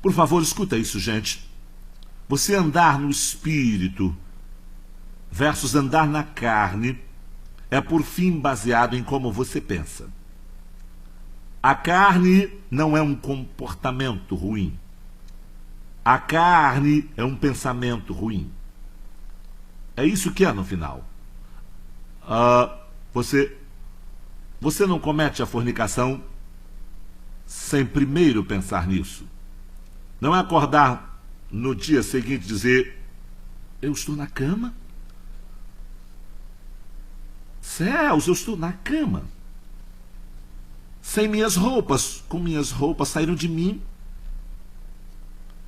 Por favor, escuta isso, gente. Você andar no espírito versus andar na carne é por fim baseado em como você pensa. A carne não é um comportamento ruim. A carne é um pensamento ruim. É isso que é no final. Você não comete a fornicação sem primeiro pensar nisso. Não é acordar no dia seguinte e dizer: eu estou na cama? Céus, eu estou na cama. Sem minhas roupas, com minhas roupas saíram de mim.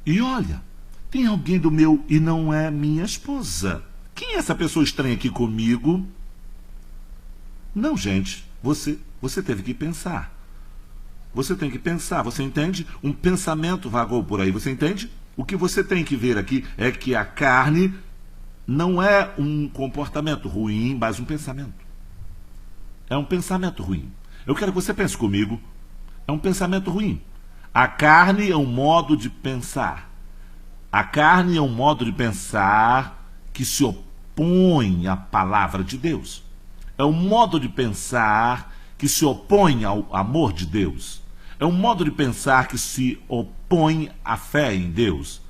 E olha, tem alguém do meu e não é minha esposa. Quem é essa pessoa estranha aqui comigo? Não, gente, você teve que pensar. Você tem que pensar, você entende? Um pensamento vagou por aí, você entende? O que você tem que ver aqui é que a carne não é um comportamento ruim, mas um pensamento. É um pensamento ruim. Eu quero que você pense comigo. É um pensamento ruim. A carne é um modo de pensar. A carne é um modo de pensar que se opõe à palavra de Deus. É um modo de pensar que se opõe ao amor de Deus. É um modo de pensar que se opõe à fé em Deus.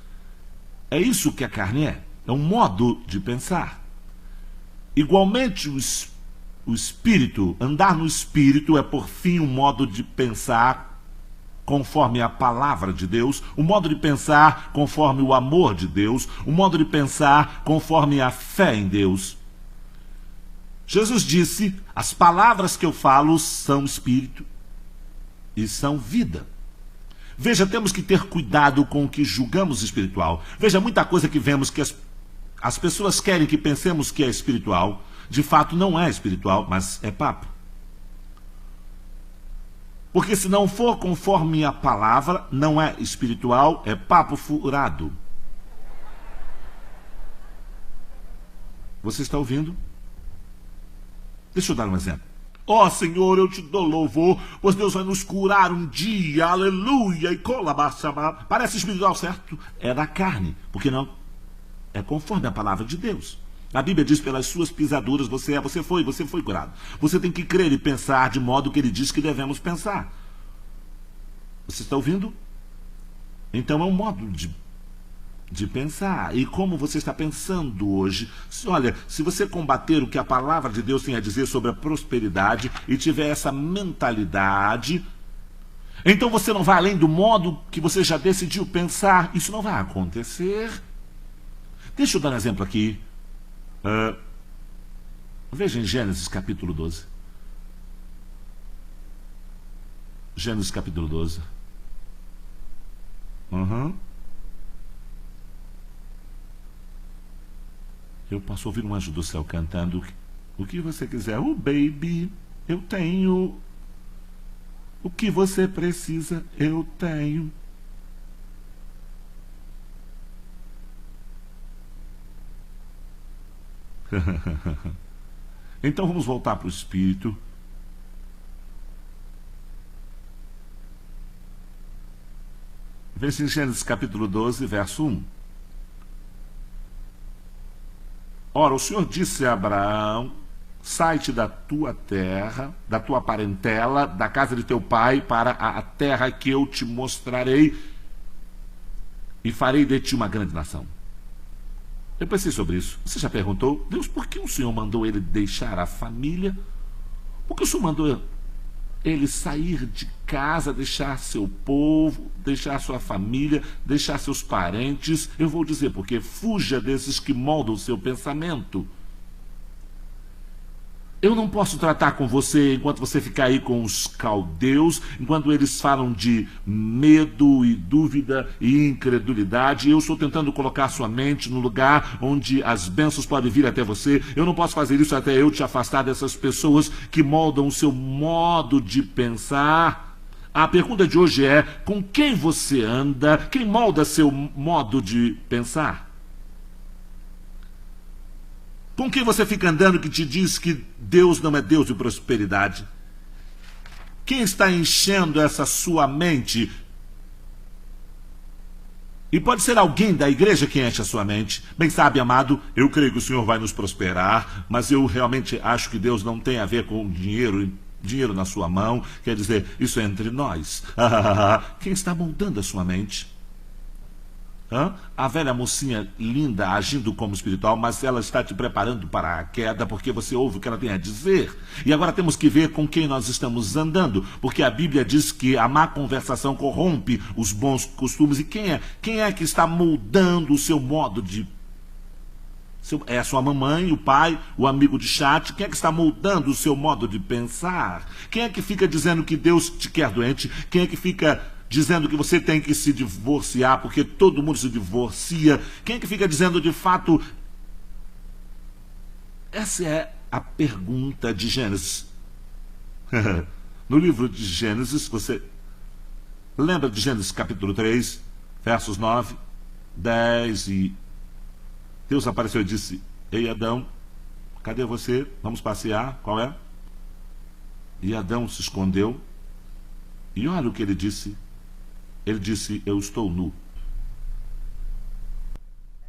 É isso que a carne é. É um modo de pensar. Igualmente, o espírito, andar no espírito é por fim um modo de pensar conforme a palavra de Deus, um modo de pensar conforme o amor de Deus, um modo de pensar conforme a fé em Deus. Jesus disse: as palavras que eu falo são espírito e são vida. Veja, temos que ter cuidado com o que julgamos espiritual. Veja, muita coisa que vemos que as pessoas querem que pensemos que é espiritual, de fato não é espiritual, mas é papo. Porque se não for conforme a palavra, não é espiritual, é papo furado. Você está ouvindo? Deixa eu dar um exemplo. Ó Senhor, eu te dou louvor, pois Deus vai nos curar um dia, aleluia, e colabachama. Parece espiritual, certo? É da carne, porque não é conforme a palavra de Deus. A Bíblia diz: pelas suas pisaduras você foi curado. Você tem que crer e pensar de modo que ele diz que devemos pensar. Você está ouvindo? Então é um modo de pensar. E como você está pensando hoje? Olha, se você combater o que a palavra de Deus tem a dizer sobre a prosperidade e tiver essa mentalidade, então você não vai além do modo que você já decidiu pensar. Isso não vai acontecer. Deixa eu dar um exemplo aqui. Veja em Gênesis capítulo 12. Gênesis capítulo 12. Eu posso ouvir um anjo do céu cantando: o que você quiser. Oh, baby, eu tenho. O que você precisa, eu tenho. Então vamos voltar para o espírito. Veja em Gênesis capítulo 12, verso 1. Ora, o Senhor disse a Abraão: sai-te da tua terra, da tua parentela, da casa de teu pai, para a terra que eu te mostrarei, e farei de ti uma grande nação. Eu pensei sobre isso. Você já perguntou: Deus, por que o Senhor mandou ele deixar a família? Por que o Senhor mandou ele sair de casa, deixar seu povo, deixar sua família, deixar seus parentes? Eu vou dizer: porque fuja desses que moldam o seu pensamento. Eu não posso tratar com você enquanto você ficar aí com os caldeus, enquanto eles falam de medo e dúvida e incredulidade. Eu estou tentando colocar sua mente no lugar onde as bênçãos podem vir até você. Eu não posso fazer isso até eu te afastar dessas pessoas que moldam o seu modo de pensar. A pergunta de hoje é: com quem você anda? Quem molda seu modo de pensar? Com quem você fica andando que te diz que Deus não é Deus de prosperidade? Quem está enchendo essa sua mente E pode ser alguém da igreja que enche a sua mente. Bem sabe, amado, eu creio que o Senhor vai nos prosperar, mas eu realmente acho que Deus não tem a ver com dinheiro na sua mão. Quer dizer, isso é entre nós. Quem está moldando a sua mente? A velha mocinha linda agindo como espiritual, mas ela está te preparando para a queda, porque você ouve o que ela tem a dizer. E agora temos que ver com quem nós estamos andando, porque a Bíblia diz que a má conversação corrompe os bons costumes. E quem é que está moldando o seu modo de... É a sua mamãe, o pai, o amigo de chat? Quem é que está moldando o seu modo de pensar? Quem é que fica dizendo que Deus te quer doente? Quem é que fica dizendo que você tem que se divorciar porque todo mundo se divorcia? Quem é que fica dizendo de fato? Essa é a pergunta de Gênesis. No livro de Gênesis, você lembra de Gênesis capítulo 3, versos 9, 10 e... Deus apareceu e disse: ei, Adão, cadê você? Vamos passear, qual é? E Adão se escondeu. E olha o que ele disse. Ele disse: eu estou nu.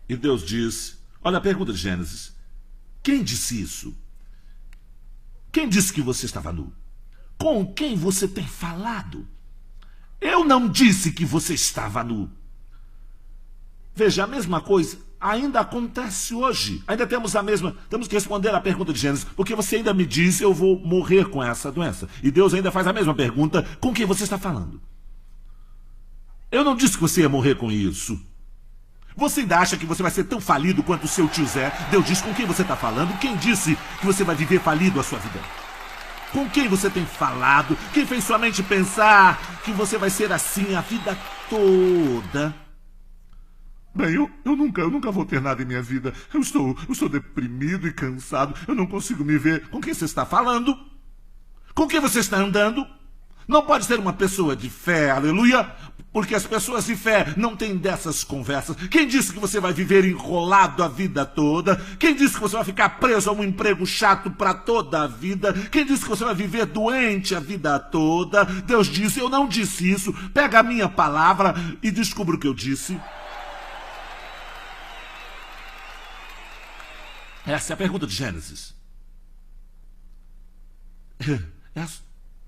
E Deus disse, olha a pergunta de Gênesis: quem disse isso? Quem disse que você estava nu? Com quem você tem falado? Eu não disse que você estava nu. Veja, a mesma coisa ainda acontece hoje. Ainda temos que responder a pergunta de Gênesis, porque você ainda me diz: eu vou morrer com essa doença. E Deus ainda faz a mesma pergunta: com quem você está falando? Eu não disse que você ia morrer com isso. Você ainda acha que você vai ser tão falido quanto o seu tio Zé? Deus diz: com quem você está falando? Quem disse que você vai viver falido a sua vida? Com quem você tem falado? Quem fez sua mente pensar que você vai ser assim a vida toda? Bem, eu nunca vou ter nada em minha vida. Eu estou deprimido e cansado. Eu não consigo me ver. Com quem você está falando? Com quem você está andando? Não pode ser uma pessoa de fé, aleluia, porque as pessoas de fé não têm dessas conversas. Quem disse que você vai viver enrolado a vida toda? Quem disse que você vai ficar preso a um emprego chato para toda a vida? Quem disse que você vai viver doente a vida toda? Deus disse: eu não disse isso. Pega a minha palavra e descubra o que eu disse. Essa é a pergunta de Gênesis.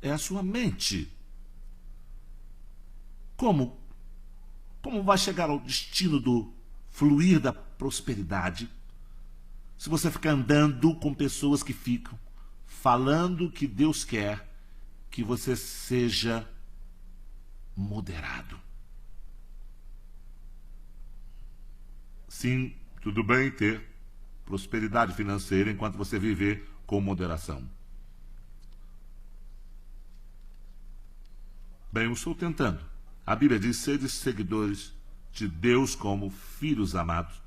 É a sua mente. Como vai chegar ao destino do fluir da prosperidade se você ficar andando com pessoas que ficam falando que Deus quer que você seja moderado? Sim, tudo bem ter prosperidade financeira enquanto você viver com moderação. Bem, eu estou tentando. A Bíblia diz: sede seguidores de Deus como filhos amados.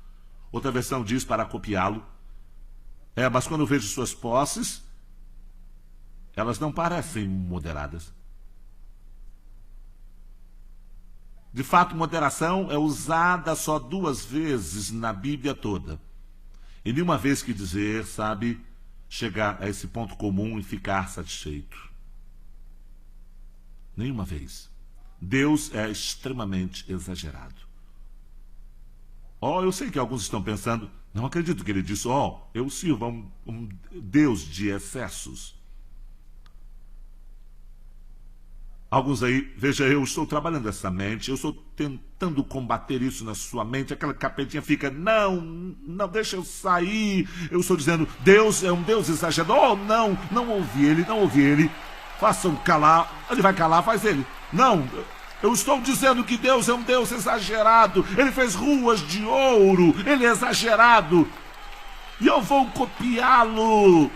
Outra versão diz: para copiá-lo. Mas quando eu vejo suas posses, elas não parecem moderadas. De fato, moderação é usada só 2 vezes na Bíblia toda. E nenhuma vez que dizer, sabe, chegar a esse ponto comum e ficar satisfeito. Nenhuma vez. Deus é extremamente exagerado. Eu sei que alguns estão pensando: não acredito que ele disse: eu sirvo a um Deus de excessos. Alguns aí, veja, eu estou trabalhando essa mente, eu estou tentando combater isso na sua mente. Aquela capetinha fica: não, deixa eu sair. Eu estou dizendo: Deus é um Deus exagerado. Não ouvi ele. Façam calar, ele vai calar, faz ele. Não, eu estou dizendo que Deus é um Deus exagerado. Ele fez ruas de ouro, ele é exagerado. E eu vou copiá-lo.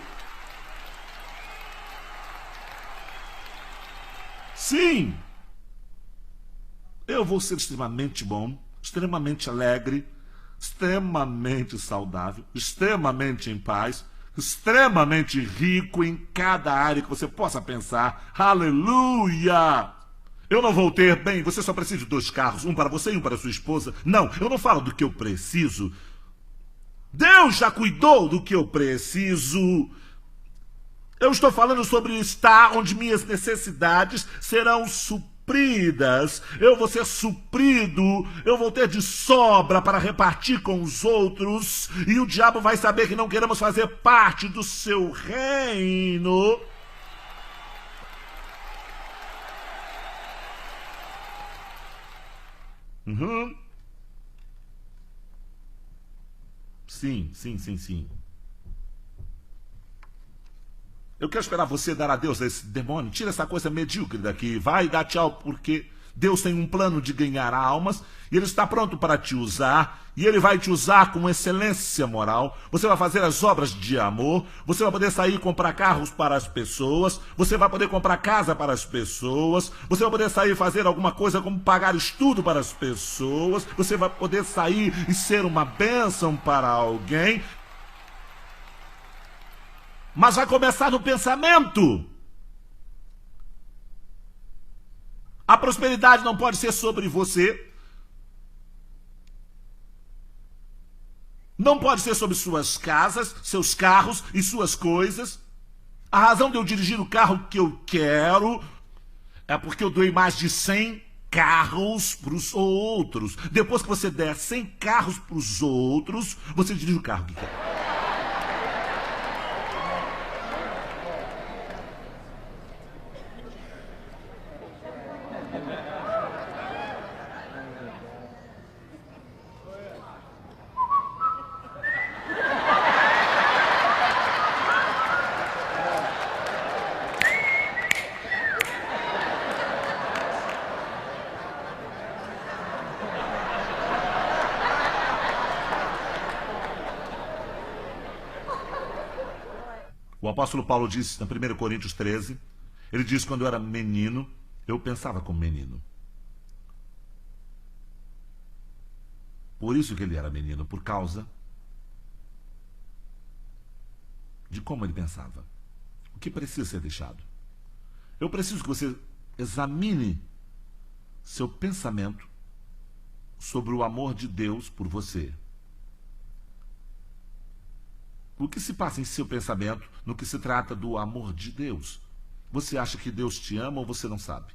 Sim, eu vou ser extremamente bom, extremamente alegre, extremamente saudável, extremamente em paz, extremamente rico em cada área que você possa pensar. Aleluia! Eu não vou ter, bem, você só precisa de 2 carros, um para você e um para sua esposa. Não, eu não falo do que eu preciso. Deus já cuidou do que eu preciso. Eu estou falando sobre estar onde minhas necessidades serão supridas. supridas, eu vou ser suprido, eu vou ter de sobra para repartir com os outros, e o diabo vai saber que não queremos fazer parte do seu reino. Sim. Eu quero esperar você dar adeus a esse demônio. Tira essa coisa medíocre daqui. Vai dar tchau, porque Deus tem um plano de ganhar almas e Ele está pronto para te usar. E Ele vai te usar com excelência moral. Você vai fazer as obras de amor. Você vai poder sair e comprar carros para as pessoas. Você vai poder comprar casa para as pessoas. Você vai poder sair e fazer alguma coisa como pagar estudo para as pessoas. Você vai poder sair e ser uma bênção para alguém. Mas vai começar no pensamento. A prosperidade não pode ser sobre você. Não pode ser sobre suas casas, seus carros e suas coisas. A razão de eu dirigir o carro que eu quero é porque eu doei mais de 100 carros para os outros. Depois que você der 100 carros para os outros, você dirige o carro que quer. O apóstolo Paulo disse, na 1 Coríntios 13, ele diz, quando eu era menino, eu pensava como menino. Por isso que ele era menino, por causa de como ele pensava. O que precisa ser deixado? Eu preciso que você examine seu pensamento sobre o amor de Deus por você. O que se passa em seu pensamento no que se trata do amor de Deus? Você acha que Deus te ama ou você não sabe?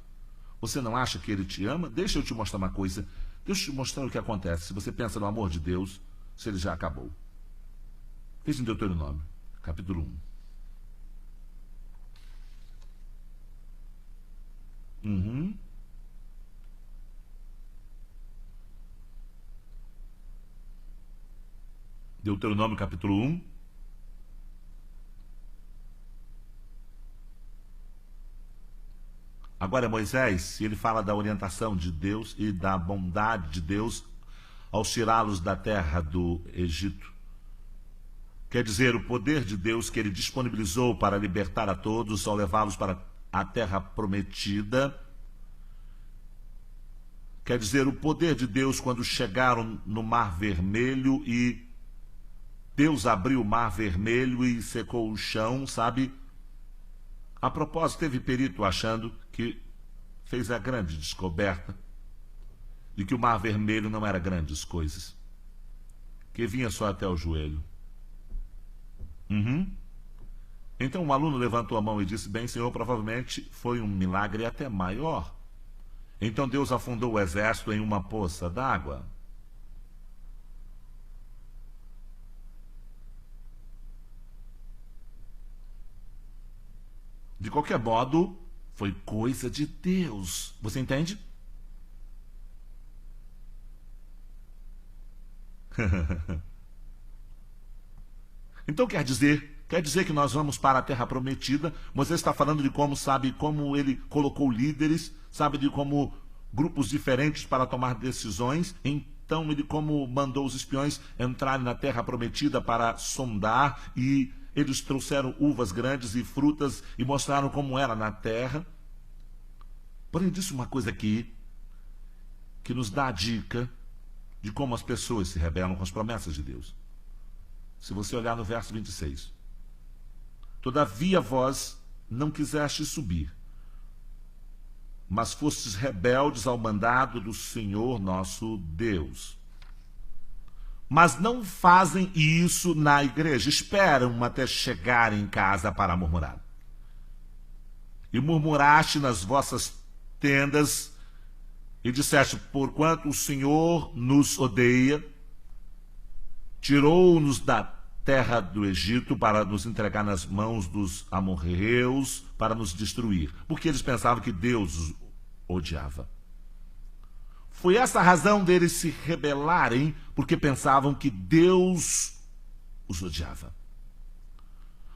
Você não acha que Ele te ama? Deixa eu te mostrar uma coisa. Deixa eu te mostrar o que acontece. Se você pensa no amor de Deus, se Ele já acabou. Veja em Deuteronômio, capítulo 1. Deuteronômio, capítulo 1. Agora Moisés, ele fala da orientação de Deus e da bondade de Deus ao tirá-los da terra do Egito. Quer dizer, o poder de Deus que ele disponibilizou para libertar a todos ao levá-los para a terra prometida. Quer dizer, o poder de Deus quando chegaram no Mar Vermelho e Deus abriu o Mar Vermelho e secou o chão, sabe? A propósito, teve perito achando que fez a grande descoberta de que o Mar Vermelho não era grandes coisas, que vinha só até o joelho. Então um aluno levantou a mão e disse, bem, senhor, provavelmente foi um milagre até maior. Então Deus afundou o exército em uma poça d'água. De qualquer modo, foi coisa de Deus. Você entende? Então quer dizer que nós vamos para a terra prometida. Moisés está falando de como, sabe, como ele colocou líderes, sabe, de como grupos diferentes para tomar decisões. Então ele como mandou os espiões entrarem na terra prometida para sondar, e eles trouxeram uvas grandes e frutas e mostraram como era na terra. Porém, disse uma coisa aqui que nos dá a dica de como as pessoas se rebelam com as promessas de Deus. Se você olhar no verso 26. Todavia vós não quisestes subir, mas fostes rebeldes ao mandado do Senhor nosso Deus. Mas não fazem isso na igreja, esperam até chegar em casa para murmurar. E murmuraste nas vossas tendas e disseste: porquanto o Senhor nos odeia, tirou-nos da terra do Egito para nos entregar nas mãos dos amorreus para nos destruir, porque eles pensavam que Deus os odiava. Foi essa a razão deles se rebelarem, porque pensavam que Deus os odiava.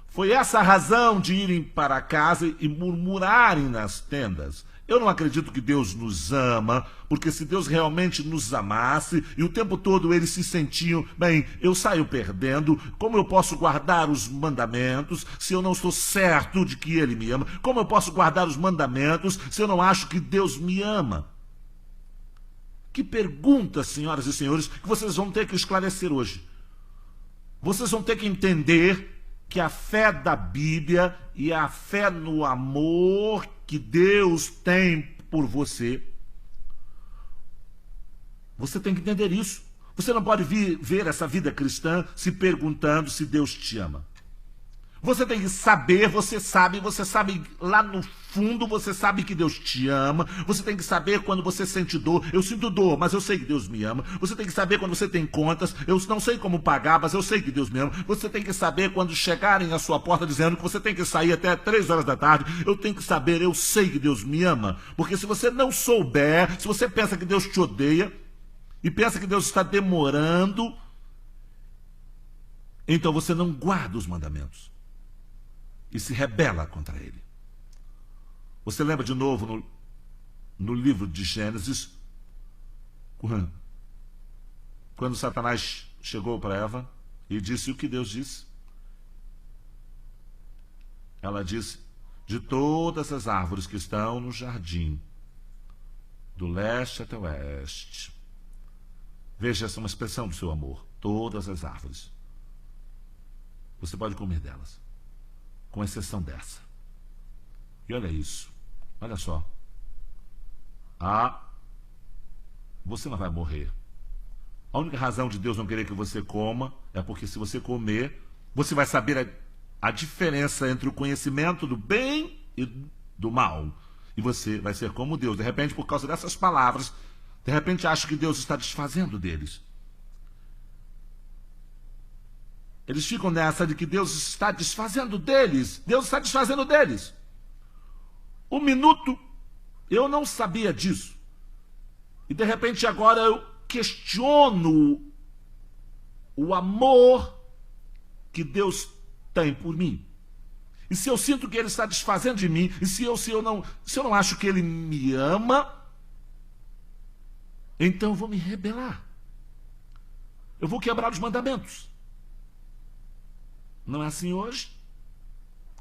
Foi essa a razão de irem para casa e murmurarem nas tendas. Eu não acredito que Deus nos ama, porque se Deus realmente nos amasse, e o tempo todo eles se sentiam, bem, eu saio perdendo, como eu posso guardar os mandamentos se eu não estou certo de que Ele me ama? Como eu posso guardar os mandamentos se eu não acho que Deus me ama? Que pergunta, senhoras e senhores, que vocês vão ter que esclarecer hoje. Vocês vão ter que entender que a fé da Bíblia e a fé no amor que Deus tem por você, você tem que entender isso. Você não pode ver essa vida cristã se perguntando se Deus te ama. Você tem que saber, você sabe lá no fundo, você sabe que Deus te ama. Você tem que saber quando você sente dor. Eu sinto dor, mas eu sei que Deus me ama. Você tem que saber quando você tem contas. Eu não sei como pagar, mas eu sei que Deus me ama. Você tem que saber quando chegarem à sua porta dizendo que você tem que sair até 3 horas da tarde. Eu tenho que saber, eu sei que Deus me ama. Porque se você não souber, se você pensa que Deus te odeia e pensa que Deus está demorando, então você não guarda os mandamentos e se rebela contra ele. Você lembra de novo no livro de Gênesis, quando Satanás chegou para Eva e disse o que Deus disse? Ela disse: de todas as árvores que estão no jardim, do leste até o oeste. Veja, essa é uma expressão do seu amor. Todas as árvores. Você pode comer delas, com exceção dessa. E olha isso. Olha só. Você não vai morrer. A única razão de Deus não querer que você coma é porque se você comer, você vai saber a diferença entre o conhecimento do bem e do mal. E você vai ser como Deus. De repente, por causa dessas palavras, de repente acha que Deus está desfazendo deles. Eles ficam nessa de que Deus está desfazendo deles. Deus está desfazendo deles. Um minuto, eu não sabia disso. E de repente agora eu questiono o amor que Deus tem por mim. E se eu sinto que Ele está desfazendo de mim, e se eu não acho que Ele me ama, então eu vou me rebelar. Eu vou quebrar os mandamentos. Não é assim hoje?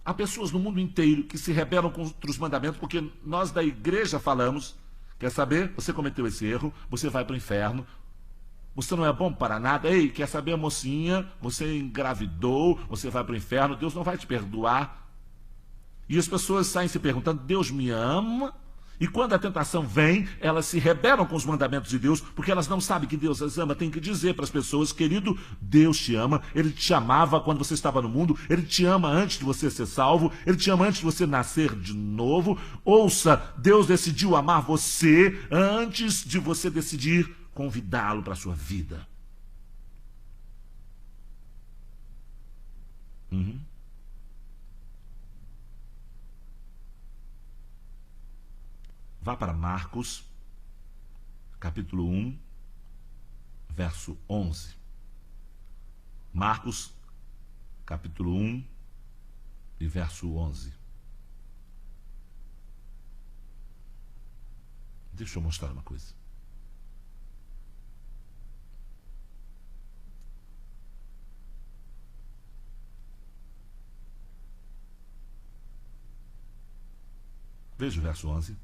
Há pessoas no mundo inteiro que se rebelam contra os mandamentos porque nós da igreja falamos: quer saber? Você cometeu esse erro, você vai para o inferno, você não é bom para nada. Ei, quer saber, mocinha? Você engravidou, você vai para o inferno, Deus não vai te perdoar. E as pessoas saem se perguntando: Deus me ama? E quando a tentação vem, elas se rebelam com os mandamentos de Deus, porque elas não sabem que Deus as ama. Tem que dizer para as pessoas: querido, Deus te ama, Ele te amava quando você estava no mundo, Ele te ama antes de você ser salvo, Ele te ama antes de você nascer de novo. Ouça, Deus decidiu amar você antes de você decidir convidá-lo para a sua vida. Vá para Marcos, capítulo 1, verso 11. Marcos, capítulo 1 e verso 11. Deixa eu mostrar uma coisa. Veja o verso 11.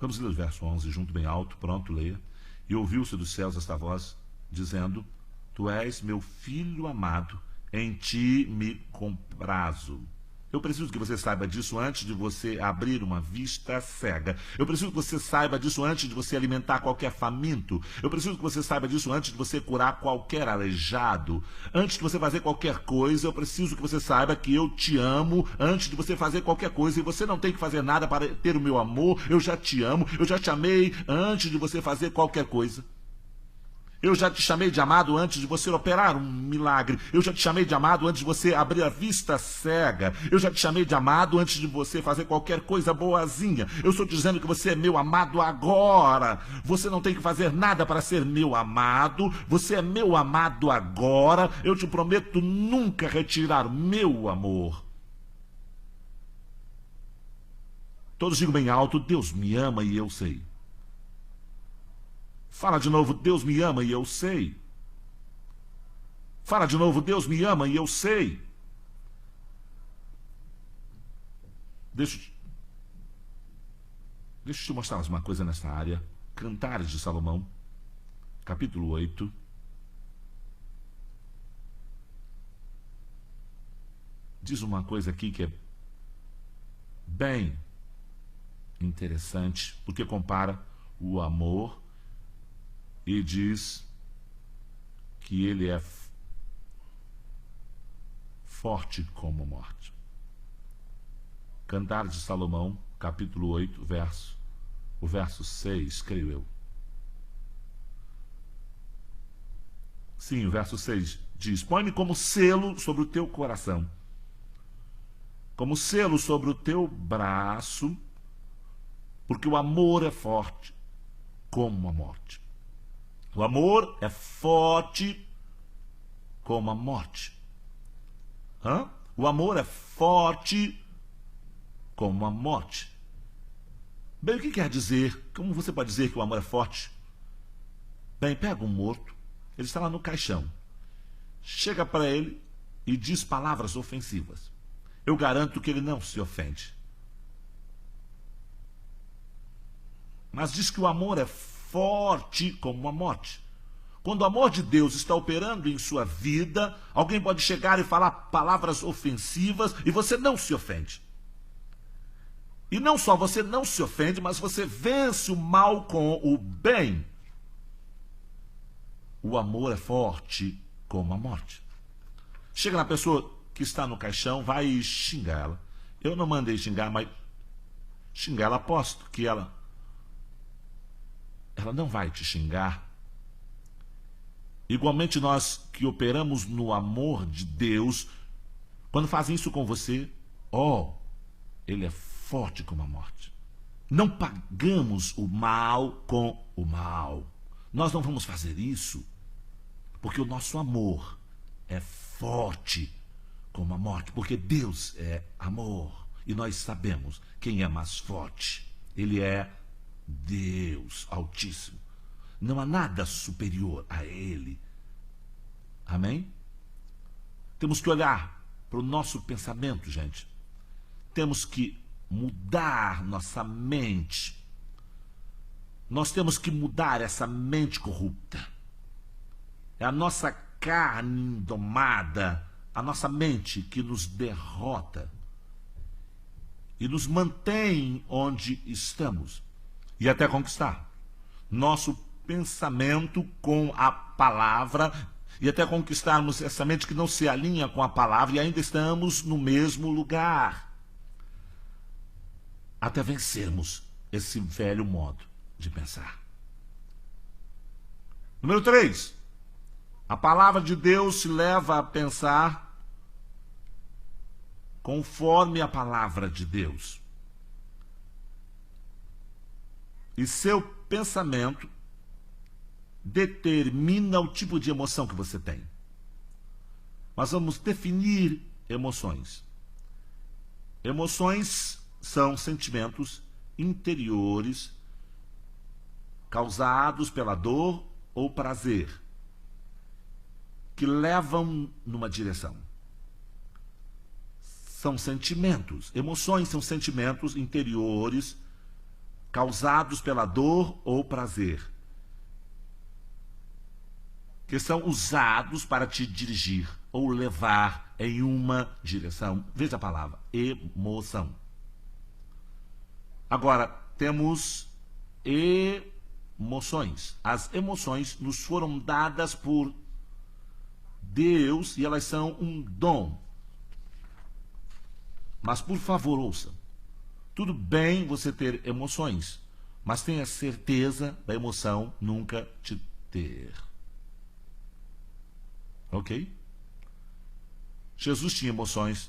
Vamos ler o verso 11 junto, bem alto. Pronto, leia. E ouviu-se dos céus esta voz, dizendo: Tu és meu filho amado, em ti me comprazo. Eu preciso que você saiba disso antes de você abrir uma vista cega. Eu preciso que você saiba disso antes de você alimentar qualquer faminto. Eu preciso que você saiba disso antes de você curar qualquer aleijado. Antes de você fazer qualquer coisa, eu preciso que você saiba que eu te amo antes de você fazer qualquer coisa. E você não tem que fazer nada para ter o meu amor. Eu já te amo, eu já te amei antes de você fazer qualquer coisa. Eu já te chamei de amado antes de você operar um milagre. Eu já te chamei de amado antes de você abrir a vista cega. Eu já te chamei de amado antes de você fazer qualquer coisa boazinha. Eu estou dizendo que você é meu amado agora. Você não tem que fazer nada para ser meu amado. Você é meu amado agora. Eu te prometo nunca retirar meu amor. Todos digam bem alto: Deus me ama e eu sei. Fala de novo: Deus me ama e eu sei. Fala de novo: Deus me ama e eu sei. Deixa eu te mostrar mais uma coisa nessa área. Cantares de Salomão, capítulo 8. Diz uma coisa aqui que é bem interessante, porque compara o amor e diz que ele é forte como a morte. Cantares de Salomão, capítulo 8, o verso 6, creio eu. Sim, o verso 6 diz: põe-me como selo sobre o teu coração, como selo sobre o teu braço, porque o amor é forte como a morte. O amor é forte como a morte. O amor é forte como a morte. Bem, o que quer dizer? Como você pode dizer que o amor é forte? Bem, pega um morto, ele está lá no caixão. Chega para ele e diz palavras ofensivas. Eu garanto que ele não se ofende. Mas diz que o amor é forte como a morte. Quando o amor de Deus está operando em sua vida, alguém pode chegar e falar palavras ofensivas e você não se ofende. E não só você não se ofende, mas você vence o mal com o bem. O amor é forte como a morte. Chega na pessoa que está no caixão, vai xingar ela. Eu não mandei xingar, mas xingar ela, aposto que ela não vai te xingar. Igualmente nós que operamos no amor de Deus, quando fazem isso com você, ele é forte como a morte. Não pagamos o mal com o mal. Nós não vamos fazer isso, porque o nosso amor é forte como a morte, porque Deus é amor. E nós sabemos quem é mais forte. Ele é Deus Altíssimo. Não há nada superior a Ele. Amém? Temos que olhar para o nosso pensamento, gente. Temos que mudar nossa mente. Nós temos que mudar essa mente corrupta. É a nossa carne indomada, a nossa mente que nos derrota e nos mantém onde estamos e até conquistar nosso pensamento com a palavra e até conquistarmos essa mente que não se alinha com a palavra e ainda estamos no mesmo lugar, até vencermos esse velho modo de pensar. Número 3. A palavra de Deus se leva a pensar conforme a palavra de Deus. E seu pensamento determina o tipo de emoção que você tem. Nós vamos definir emoções. Emoções são sentimentos interiores causados pela dor ou prazer, que levam numa direção. São sentimentos. Emoções são sentimentos interiores causados pela dor ou prazer, que são usados para te dirigir ou levar em uma direção. Veja a palavra, emoção. Agora, temos emoções. As emoções nos foram dadas por Deus e elas são um dom. Mas, por favor, ouça. Tudo bem você ter emoções, mas tenha certeza da emoção nunca te ter. Ok? Jesus tinha emoções,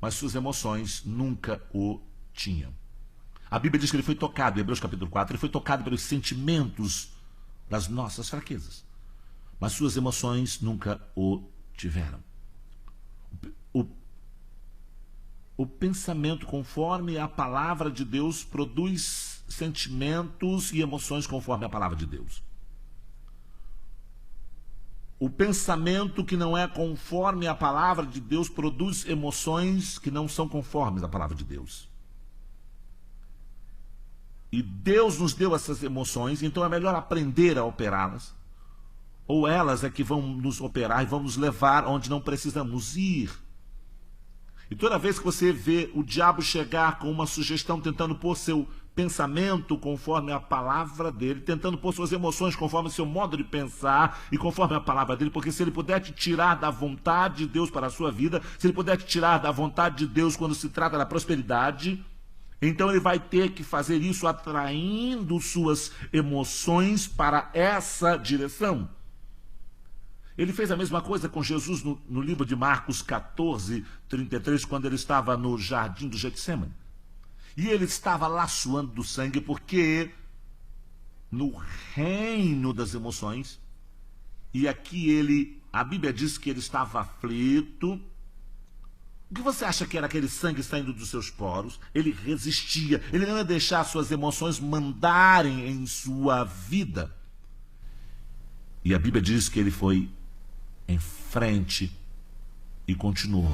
mas suas emoções nunca o tinham. A Bíblia diz que ele foi tocado, em Hebreus capítulo 4, ele foi tocado pelos sentimentos das nossas fraquezas, mas suas emoções nunca o tiveram. O pensamento conforme a palavra de Deus produz sentimentos e emoções conforme a palavra de Deus. O pensamento que não é conforme a palavra de Deus produz emoções que não são conformes à palavra de Deus. E Deus nos deu essas emoções, então é melhor aprender a operá-las, ou elas é que vão nos operar e vão nos levar onde não precisamos ir. E toda vez que você vê o diabo chegar com uma sugestão, tentando pôr seu pensamento conforme a palavra dele, tentando pôr suas emoções conforme o seu modo de pensar e conforme a palavra dele, porque se ele puder te tirar da vontade de Deus para a sua vida, se ele puder te tirar da vontade de Deus quando se trata da prosperidade, então ele vai ter que fazer isso atraindo suas emoções para essa direção. Ele fez a mesma coisa com Jesus no livro de Marcos 14, 33, quando ele estava no jardim do Getsemane. E ele estava lá suando do sangue, porque no reino das emoções, e aqui a Bíblia diz que ele estava aflito. O que você acha que era aquele sangue saindo dos seus poros? Ele resistia, ele não ia deixar suas emoções mandarem em sua vida. E a Bíblia diz que ele foi em frente e continuou.